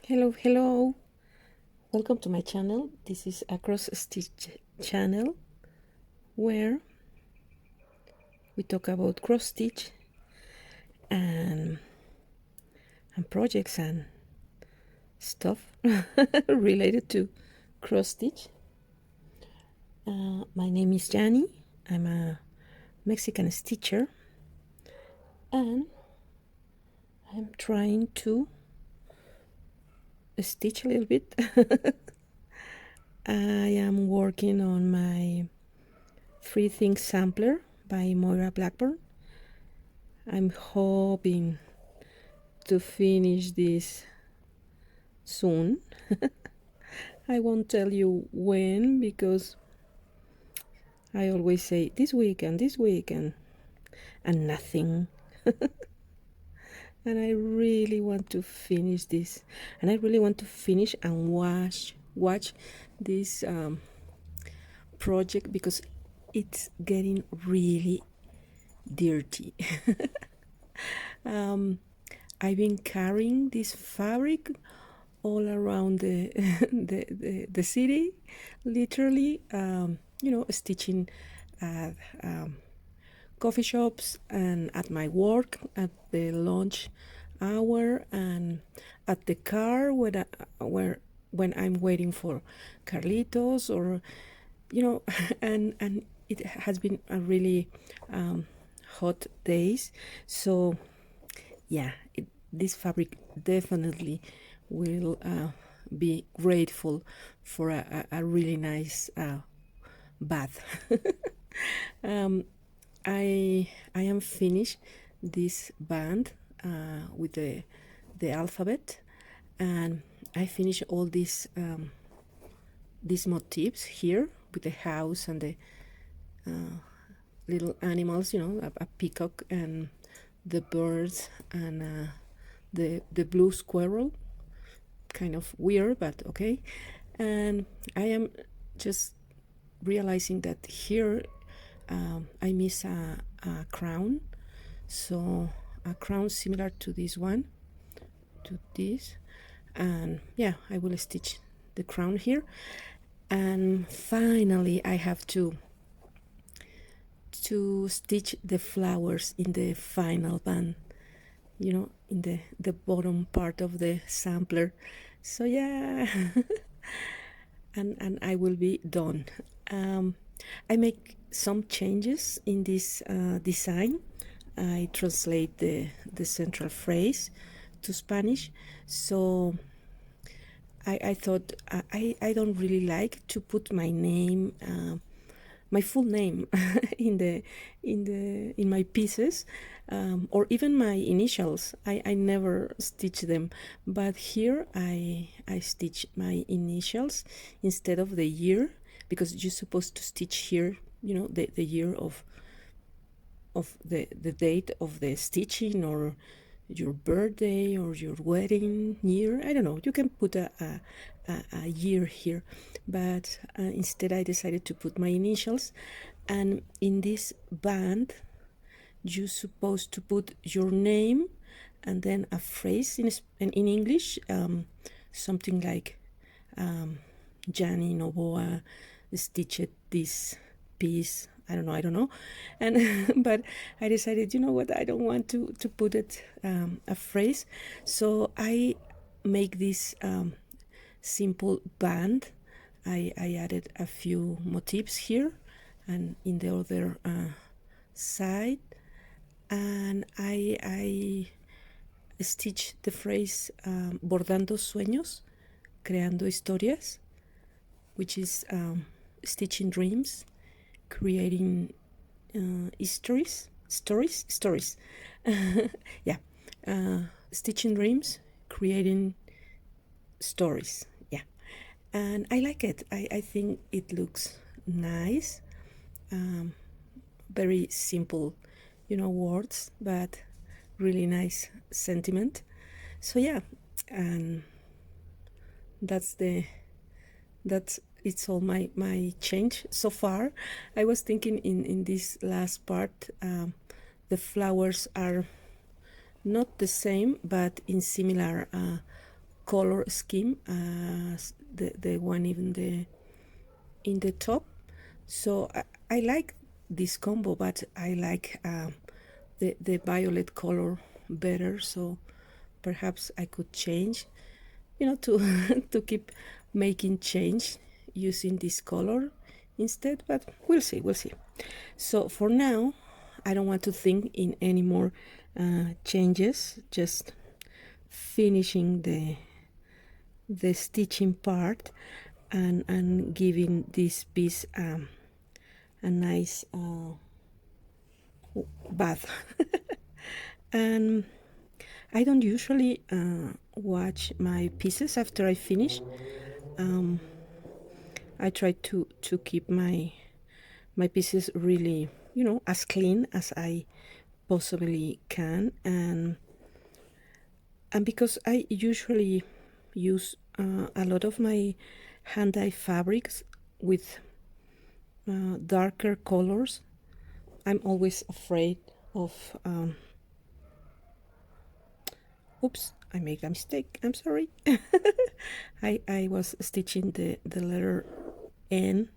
Hello. Welcome to my channel. This is a cross stitch channel where we talk about cross stitch and projects and stuff related to cross stitch. My name is Jani. I'm a Mexican stitcher and I'm trying to stitch a little bit. I am working on my 3 Things sampler by Moira Blackburn. I'm hoping to finish this soon. I won't tell you when because I always say this week and nothing. And I really want to finish this, and I really want to finish and watch this project because it's getting really dirty. I've been carrying this fabric all around the city, literally, stitching at coffee shops and at my work at the lunch hour and at the car when I'm waiting for Carlitos or and it has been a really hot days, so yeah, this fabric definitely will be grateful for a really nice bath. I am finished this band with the alphabet, and I finished all these motifs here with the house and the little animals, a peacock and the birds and the blue squirrel. Kind of weird, but okay. And I am just realizing that here I miss a crown, so a crown similar to this one, to this, and yeah, I will stitch the crown here. And finally I have to stitch the flowers in the final band, in the bottom part of the sampler. So yeah. and I will be done. I make some changes in this design. I translate the central phrase to Spanish, so I thought I don't really like to put my name, my full name in my pieces, or even my initials. I never stitch them, but here I stitch my initials instead of the year, because you're supposed to stitch here, the year of the date of the stitching, or your birthday or your wedding year. I don't know, you can put a year here, but instead I decided to put my initials. And in this band you're supposed to put your name and then a phrase in English, something like Jani Novoa stitched this piece. I don't know. And but I decided, you know what, I don't want to put it a phrase, so I make this simple band. I added a few motifs here and in the other side, and I stitch the phrase bordando sueños, creando historias, which is stitching dreams, creating stories. Yeah, stitching dreams, creating stories. Yeah, and I like it. I think it looks nice. Very simple, words, but really nice sentiment. So yeah, and that's it's all my change so far. I was thinking in this last part, the flowers are not the same, but in similar color scheme as the one in the top. So I like this combo, but I like the violet color better, so perhaps I could change, to to keep making change using this color instead, but we'll see. So for now, I don't want to think in any more changes, just finishing the stitching part and giving this piece a nice bath. And I don't usually watch my pieces after I finish. I try to keep my pieces really, as clean as I possibly can, and because I usually use a lot of my hand dye fabrics with darker colors, I'm always afraid of oops, I made a mistake, I'm sorry. I was stitching the letter N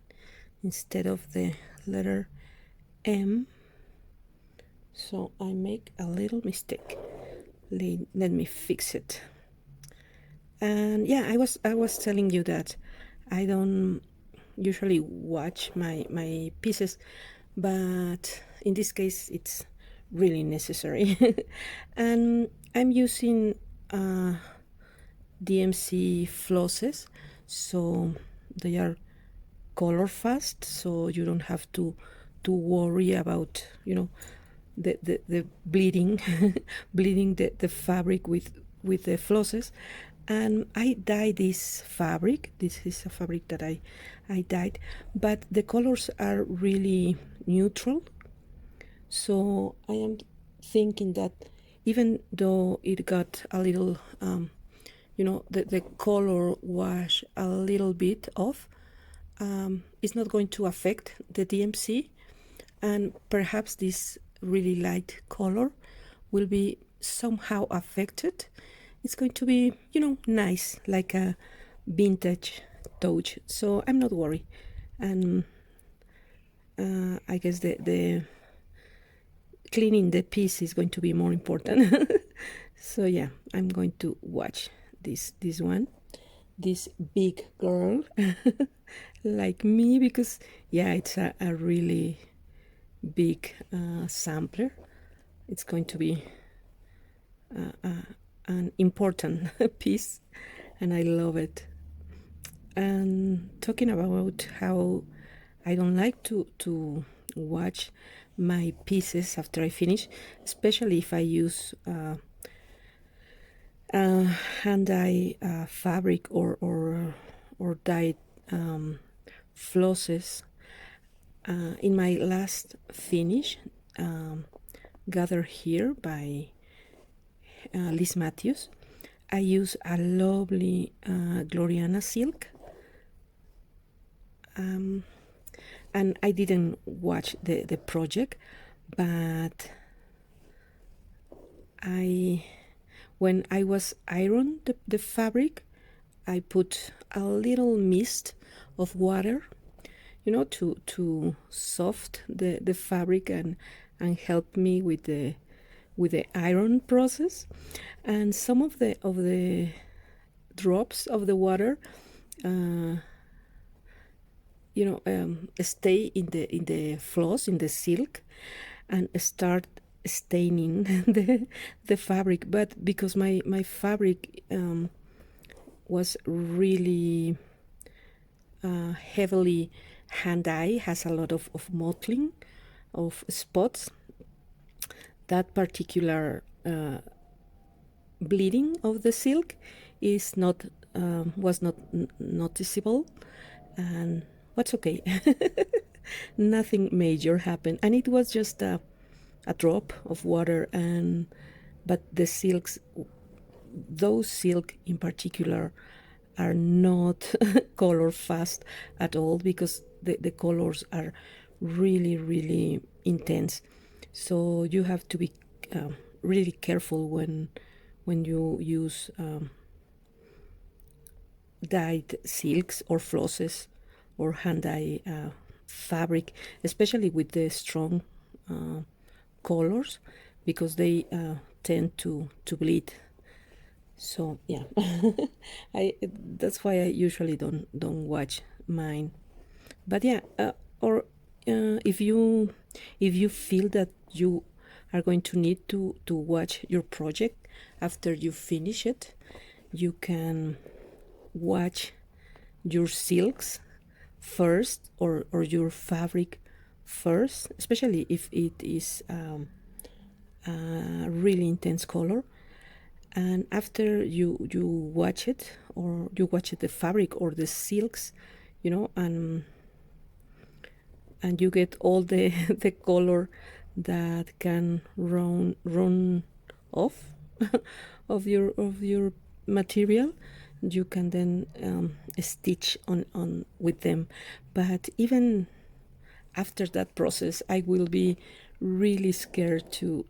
instead of the letter M, so I make a little mistake. Let me fix it. And yeah, I was telling you that I don't usually watch my pieces, but in this case it's really necessary. And I'm using DMC flosses, so they are color fast, so you don't have to worry about the bleeding bleeding the fabric with the flosses. And I dye this fabric. This is a fabric that I dyed, but the colors are really neutral, so I am thinking that even though it got a little the color wash a little bit off, it's not going to affect the DMC, and perhaps this really light color will be somehow affected. It's going to be, nice, like a vintage touch, so I'm not worried. And I guess the cleaning the piece is going to be more important. So yeah, I'm going to watch this one, this big girl, like me, because yeah, it's a really big sampler. It's going to be an important piece, and I love it. And talking about how I don't like to watch my pieces after I finish, especially if I use hand dye fabric or dyed flosses. In my last finish, Gather Here by Liz Matthews, I use a lovely Gloriana silk, and I didn't watch the project, but when I was ironing the fabric, I put a little mist of water, to soft the fabric and help me with the iron process. And some of the drops of the water stay in the floss, in the silk, and start staining the fabric. But because my fabric was really heavily hand dye, has a lot of mottling, of spots, that particular bleeding of the silk is not was not noticeable, and what's okay. Nothing major happened, and it was just a drop of water. But the silks, those silk in particular, are not color fast at all, because the colors are really, really intense. So you have to be really careful when you use dyed silks or flosses or hand dye fabric, especially with the strong colors, because they tend to bleed. So yeah, I that's why I usually don't watch mine. But yeah, or if you feel that you are going to need to watch your project after you finish it, you can watch your silks first, or your fabric first, especially if it is a really intense color. And after you watch it, or you watch it, the fabric or the silks, and you get all the the color that can run off of your material, you can then stitch on with them. But even after that process, I will be really scared to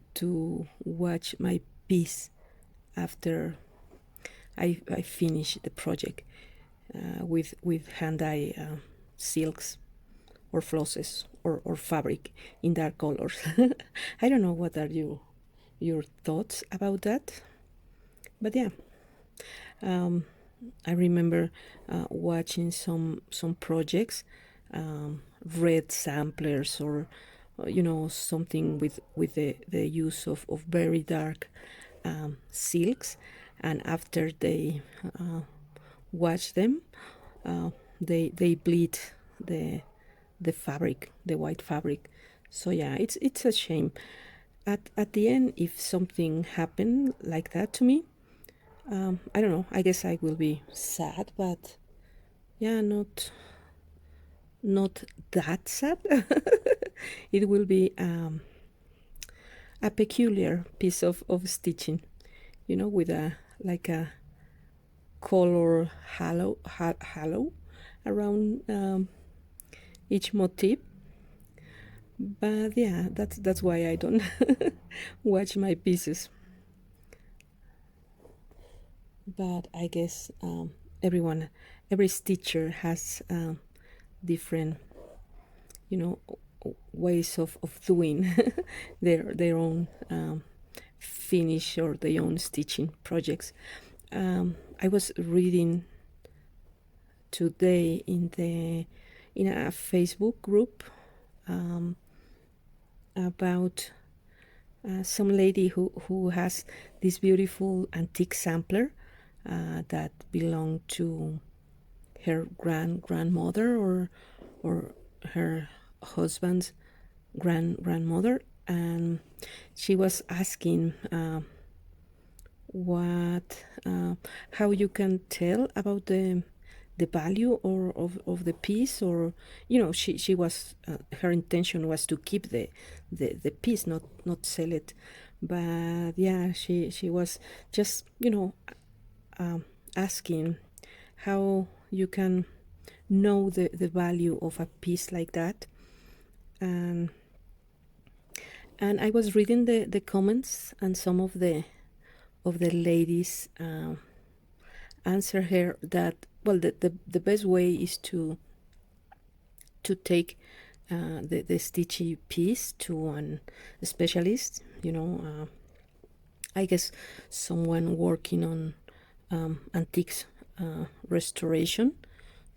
watch my piece after I finish the project with hand dye silks or flosses or fabric in dark colors. I don't know what are your thoughts about that, but yeah, um, I remember watching some projects, red samplers, or something with the use of very dark silks, and after they wash them, they bleed the the fabric, the white fabric. So yeah, it's a shame. At the end, if something happened like that to me, I don't know. I guess I will be sad, but yeah, not that sad. It will be a peculiar piece of stitching, with a like a color halo around each motif. But yeah, that's why I don't watch my pieces. But I guess every stitcher has different, you know, ways of doing their own finish or their own stitching projects. I was reading today in a Facebook group about some lady who has this beautiful antique sampler that belonged to her grandmother, or her husband's grandmother, and she was asking what how you can tell about the value of the piece, or she was her intention was to keep the piece, not sell it. But yeah, she was just asking how you can know the value of a piece like that. And I was reading the comments, and some of the ladies answer her that, well, the best way is to take the stitchy piece to an specialist, I guess someone working on antiques restoration,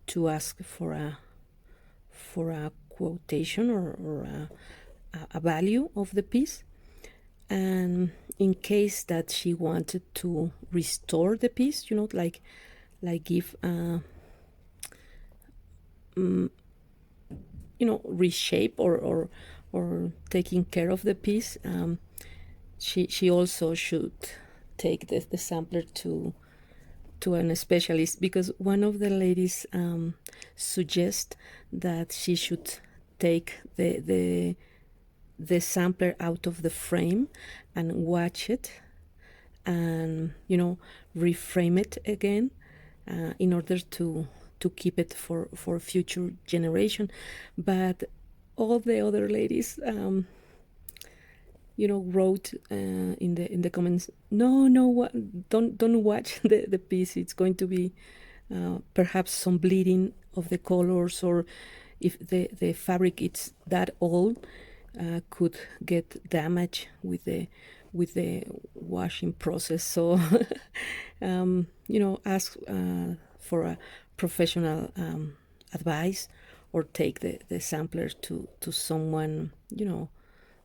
to ask for a quotation, or a value of the piece. And in case that she wanted to restore the piece, like give reshape, or taking care of the piece, she also should take the sampler to an specialist, because one of the ladies suggest that she should take the sampler out of the frame and watch it, and reframe it again, in order to keep it for future generation. But all the other ladies wrote in the comments, no, don't watch the piece, it's going to be perhaps some bleeding of the colors, or if the fabric it's that old, could get damaged with the washing process. So ask for a professional advice, or take the sampler to someone,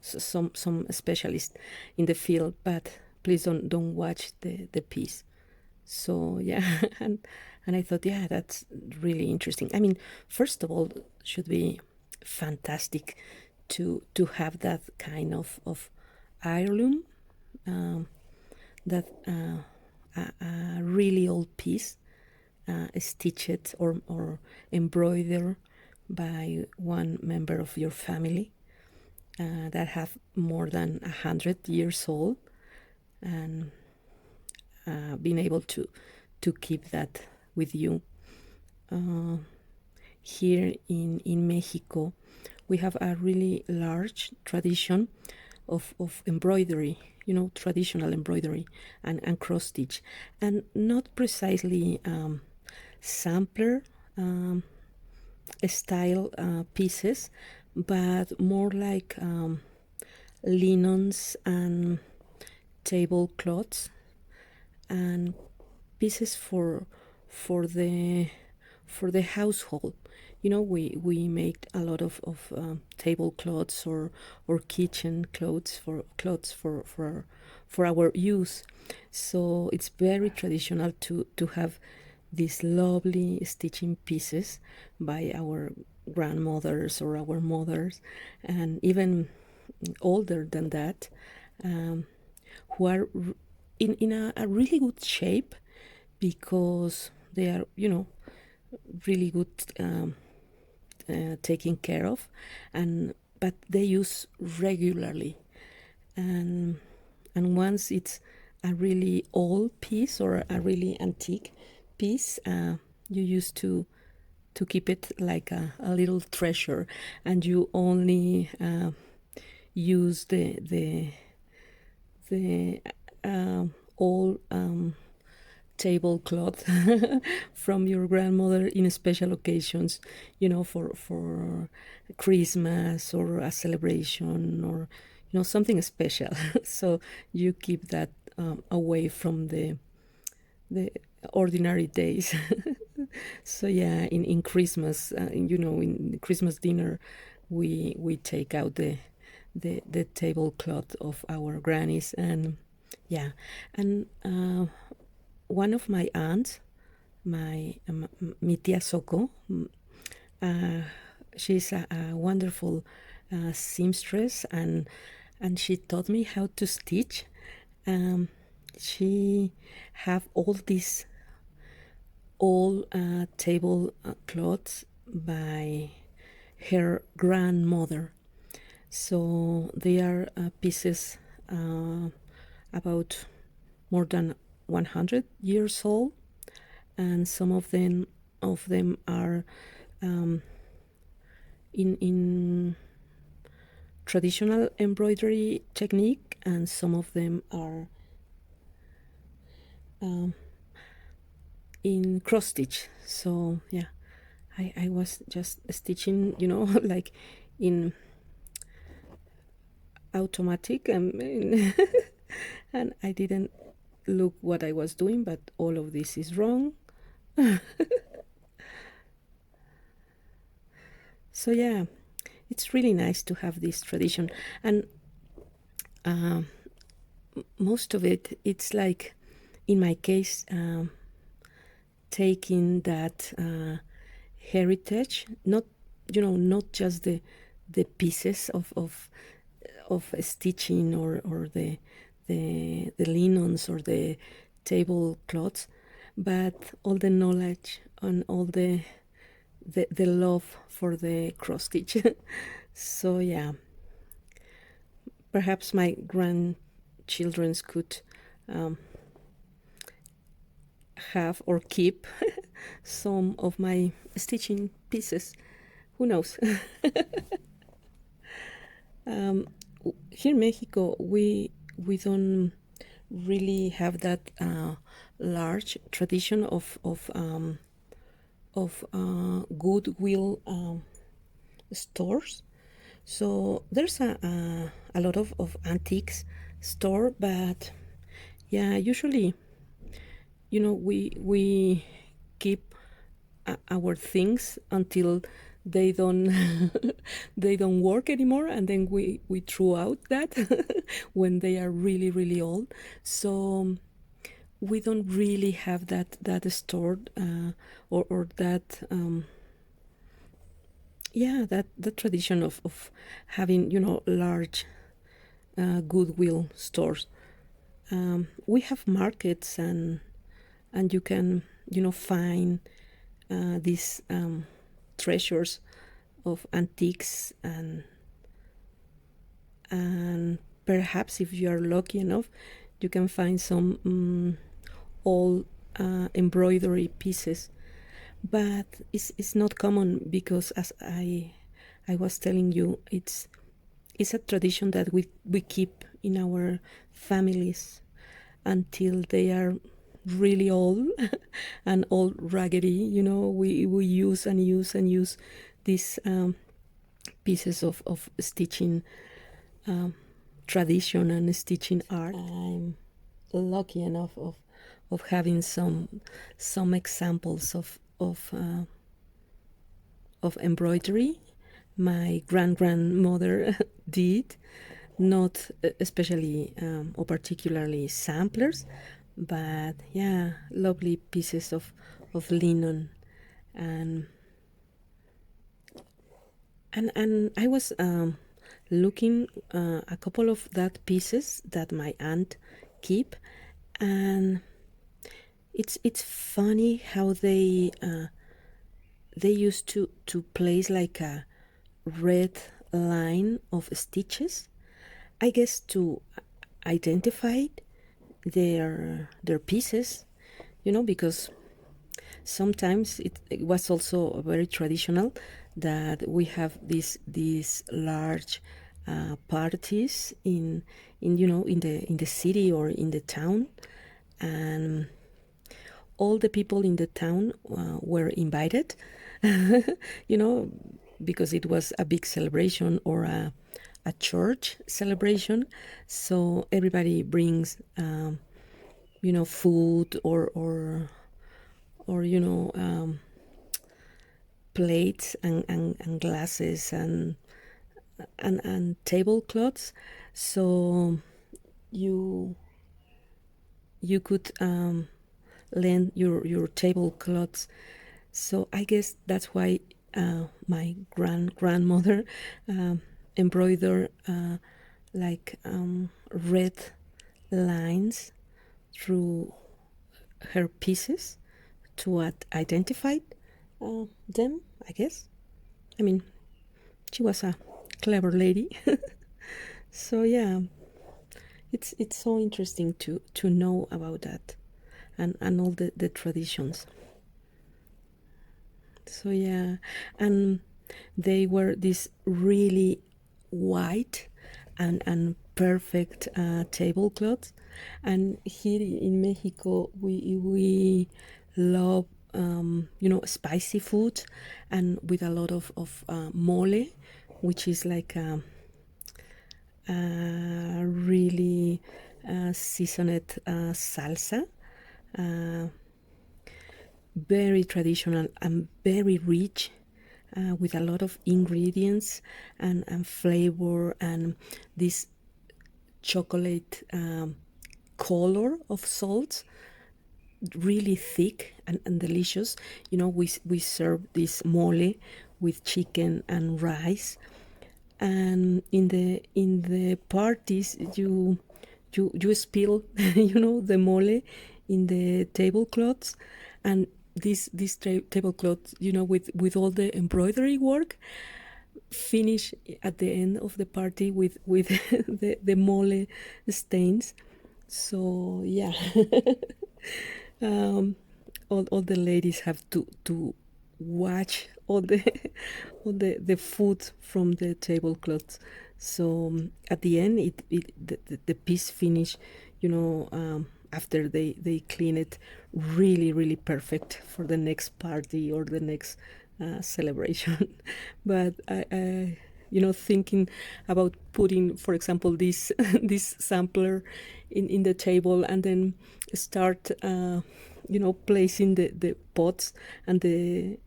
some specialist in the field, but please don't watch the piece. So yeah, and I thought, yeah, that's really interesting. I mean, first of all, should be fantastic to have that kind of heirloom, that a really old piece, stitched or embroidered by one member of your family, that have more than 100 years old, and being able to keep that with you. Here in Mexico, we have a really large tradition of embroidery, traditional embroidery and cross stitch, and not precisely sampler style pieces, but more like linens and tablecloths, and pieces for the household. We make a lot of tablecloths or kitchen clothes for our use. So it's very traditional to have these lovely stitching pieces by our grandmothers or our mothers, and even older than that, who are in a really good shape, because they are really good, taken care of, but they use regularly, and once it's a really old piece or a really antique piece, you used to keep it like a little treasure, and you only use the old tablecloth from your grandmother in special occasions, for Christmas or a celebration, or something special. So you keep that away from the ordinary days. So yeah, in Christmas, in Christmas dinner, we take out the tablecloth of our grannies, and yeah, and one of my aunts, mi tía Soko, she's a wonderful seamstress, and she taught me how to stitch. She have all these old tablecloths by her grandmother. So they are pieces about more than 100 years old, and some of them are in traditional embroidery technique, and some of them are in cross stitch. So yeah, I was just stitching, like in automatic, and I didn't look what I was doing, but all of this is wrong. So yeah, it's really nice to have this tradition, and most of it's like, in my case, taking that heritage, not just the pieces of stitching, or the linens or the tablecloths, but all the knowledge and all the love for the cross stitch. So yeah, perhaps my grandchildren could have or keep some of my stitching pieces. Who knows? Here in Mexico, we don't really have that large tradition of of Goodwill stores. So there's a lot of antiques store, but yeah, usually, we keep our things until they don't they don't work anymore, and then we throw out that when they are really really old. So we don't really have that stored, or that that tradition of having large Goodwill stores. We have markets, and you can find these treasures of antiques, and perhaps if you are lucky enough, you can find some old embroidery pieces. But it's not common, because, as I was telling you, it's a tradition that we keep in our families until they are really old and all raggedy. We use and use and use these pieces of stitching tradition and stitching art. I'm lucky enough of having some examples of embroidery my grandmother did, not especially or particularly samplers, but yeah, lovely pieces of linen. And I was looking a couple of that pieces that my aunt keep, and it's funny how they used to place like a red line of stitches, I guess, to identify their pieces, because sometimes it was also very traditional that we have these large parties in the city or in the town, and all the people in the town were invited, because it was a big celebration or a church celebration. So everybody brings food or plates and glasses and tablecloths. So you could lend your tablecloths. So I guess that's why my grandmother embroidered like red lines through her pieces to identify them, I guess. I mean, she was a clever lady. So yeah, it's so interesting to know about that, and all the traditions. So yeah, and they were this really white and perfect tablecloths. And here in Mexico, we love spicy food, and with a lot of mole, which is like a really seasoned salsa, very traditional and very rich, with a lot of ingredients and flavor, and this chocolate color of salt, really thick and delicious. We serve this mole with chicken and rice, and in the parties you spill the mole in the tablecloths, and this tablecloth, with all the embroidery work, finish at the end of the party with the mole stains. So yeah. All the ladies have to watch all the food from the tablecloths. So at the end, the piece finish, after they clean it really, really perfect for the next party or the next celebration. But thinking about putting, for example, this this sampler in the table, and then start placing the pots and the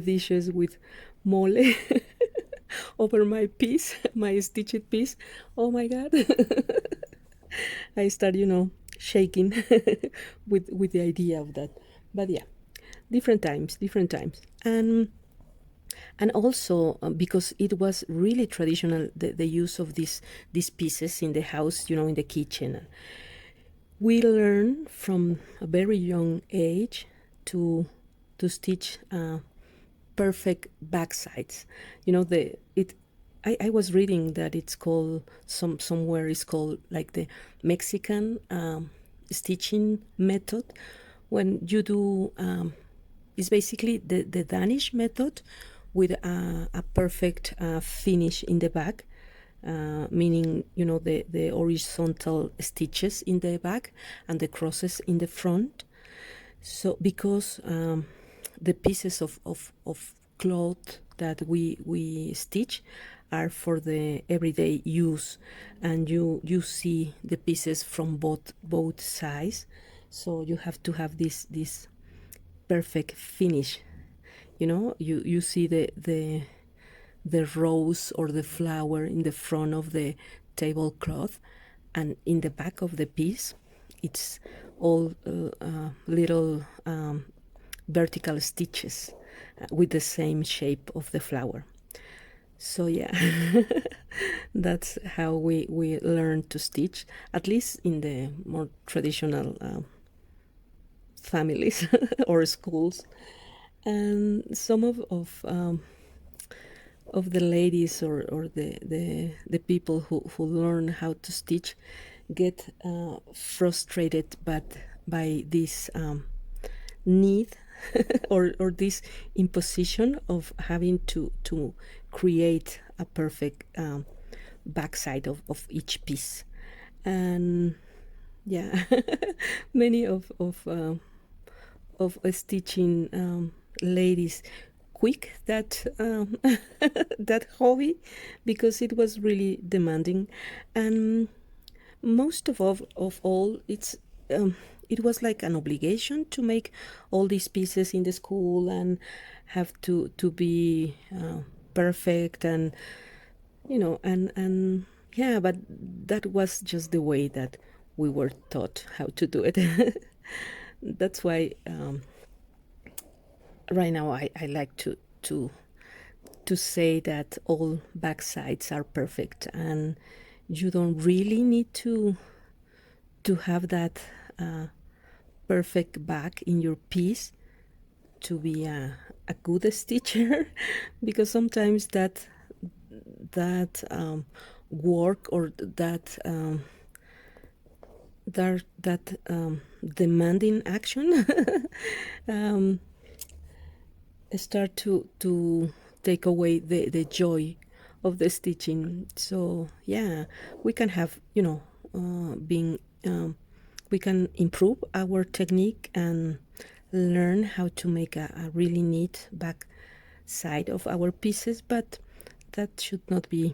dishes with mole over my piece, my stitched piece. Oh my god. I start shaking with the idea of that. But yeah, different times. And also because it was really traditional, the use of these pieces in the house, in the kitchen. We learn from a very young age to stitch perfect backsides. I was reading that it's called somewhere it's called like the Mexican stitching method. When you do it's basically the Danish method with a perfect finish in the back, meaning the horizontal stitches in the back and the crosses in the front. So because the pieces of cloth that we stitch are for the everyday use, and you see the pieces from both sides, so you have to have this perfect finish. You see the rose or the flower in the front of the tablecloth, and in the back of the piece it's all little vertical stitches with the same shape of the flower. So yeah, that's how we learn to stitch, at least in the more traditional families or schools. And some of the ladies or the people who learn how to stitch get frustrated by this need or this imposition of having to create a perfect backside of each piece. And yeah, many of stitching ladies quit that that hobby because it was really demanding. And most of all, it was like an obligation to make all these pieces in the school and have to be perfect, and and yeah, but that was just the way that we were taught how to do it. That's why right now I like to say that all backsides are perfect, and you don't really need to have that perfect back in your piece to be a good stitcher. Because sometimes that work or that demanding action start to take away the joy of the stitching. So yeah, we can have being we can improve our technique and learn how to make a really neat back side of our pieces, but that should not be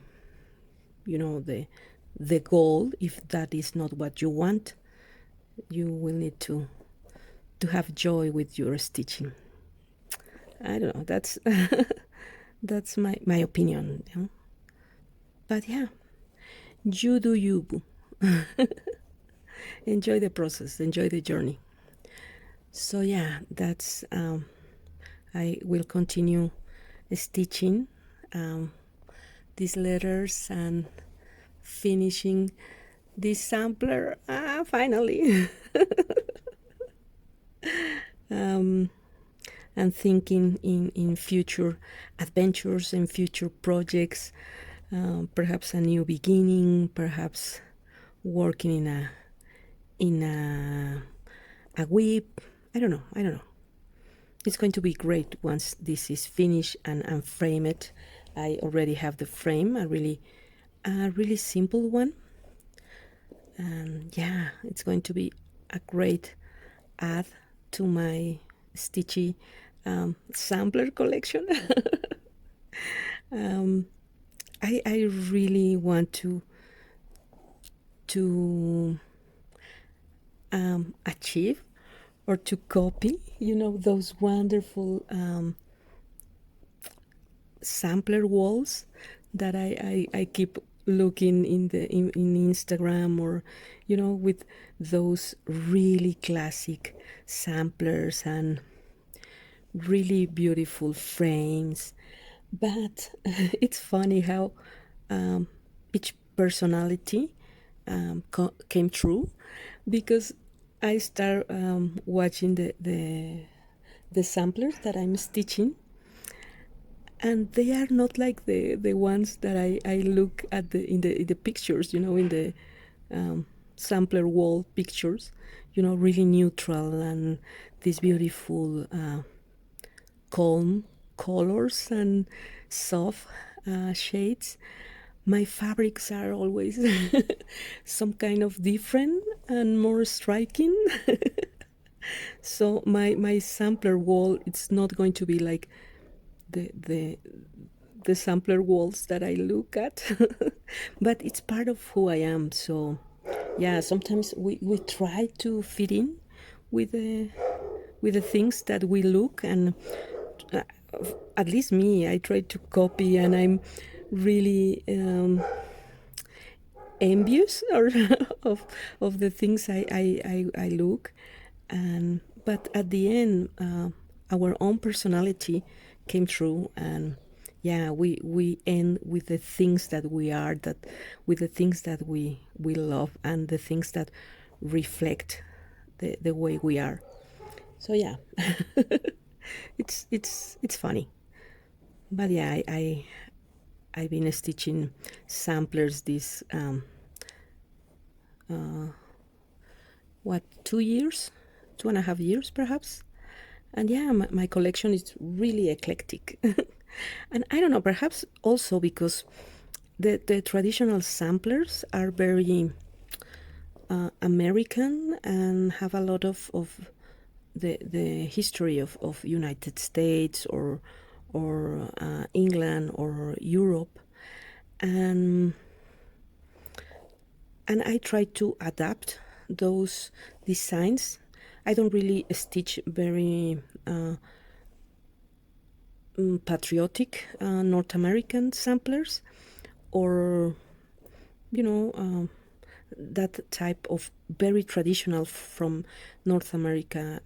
the goal. If that is not what you want, you will need to have joy with your stitching. I don't know, that's that's my opinion, but yeah, you do you, boo. Enjoy the process, enjoy the journey. So yeah, that's I will continue stitching these letters and finishing this sampler finally. And thinking in future adventures and future projects, perhaps a new beginning, perhaps working in a whip. I don't know. It's going to be great once this is finished and frame it. I already have the frame, a really simple one. And yeah, it's going to be a great add to my stitchy sampler collection. I really want to achieve or to copy, those wonderful sampler walls that I keep looking in Instagram, or with those really classic samplers and really beautiful frames. But it's funny how each personality came true, because I start watching the samplers that I'm stitching, and they are not like the ones that I look at in the pictures, in the sampler wall pictures, really neutral and these beautiful calm colors and soft shades. My fabrics are always some kind of different and more striking. So my sampler wall, it's not going to be like the sampler walls that I look at, but it's part of who I am. So yeah, sometimes we try to fit in with the things that we look, and uh, at least me, I try to copy, and I'm really envious or of the things I look, and but at the end, our own personality came true, and yeah, we end with the things that we are, that with the things that we love, and the things that reflect the way we are. So yeah, it's funny, but yeah, I've been stitching samplers this 2 years, 2.5 years perhaps. And yeah, my collection is really eclectic. And I don't know, perhaps also because the traditional samplers are very American, and have a lot of the history of United States, or England or Europe, and I try to adapt those designs. I don't really stitch very patriotic North American samplers, or that type of very traditional from North America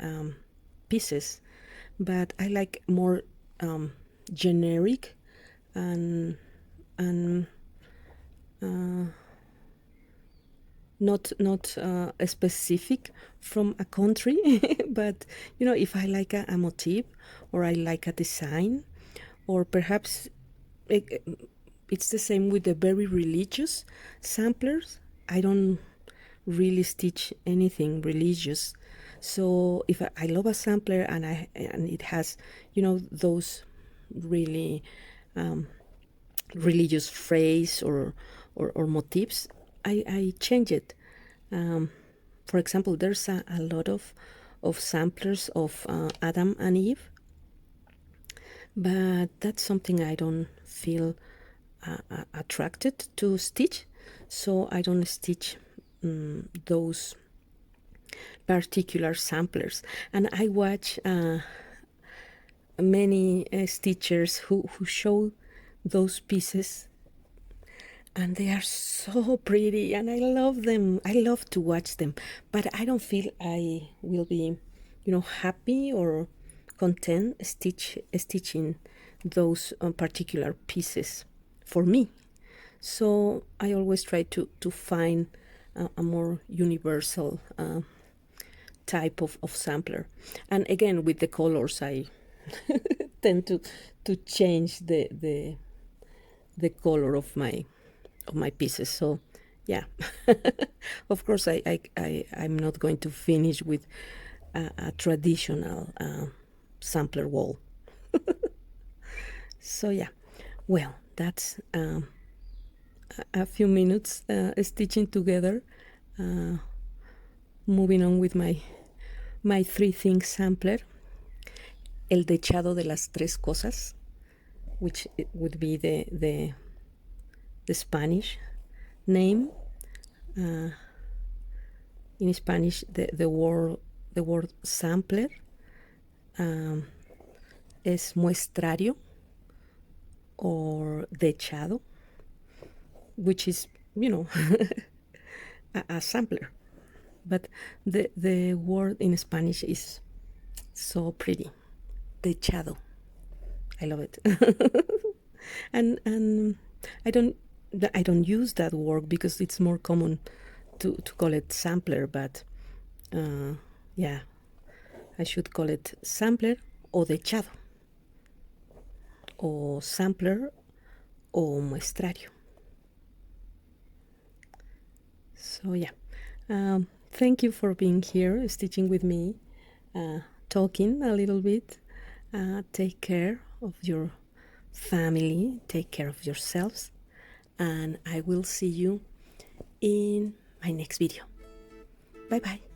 pieces, but I like more generic and not specific from a country. But if I like a motif, or I like a design, or perhaps it, it's the same with the very religious samplers. I don't really stitch anything religious. So if I love a sampler, and it has those really religious phrase, or motifs, I change it. For example, there's a lot of samplers of Adam and Eve, but that's something I don't feel attracted to stitch, so I don't stitch those particular samplers. And I watch many stitchers who show those pieces, and they are so pretty, and I love them. I love to watch them, but I don't feel I will be happy or content stitching those particular pieces for me. So I always try to find a more universal type of sampler. And again, with the colors, I tend to change the color of my pieces. So yeah, of course, I'm not going to finish with a traditional sampler wall. So yeah, well, that's a few minutes stitching together moving on with my three things sampler. El dechado de las tres cosas, which would be the Spanish name. In Spanish, the word sampler es muestrario or dechado, which is, you know, a sampler. But the word in Spanish is so pretty. Dechado. I love it. and I don't use that word because it's more common to call it sampler, but yeah, I should call it sampler o dechado, o sampler o muestrario. So yeah, thank you for being here, stitching with me, talking a little bit. Take care of your family, take care of yourselves, and I will see you in my next video. Bye bye.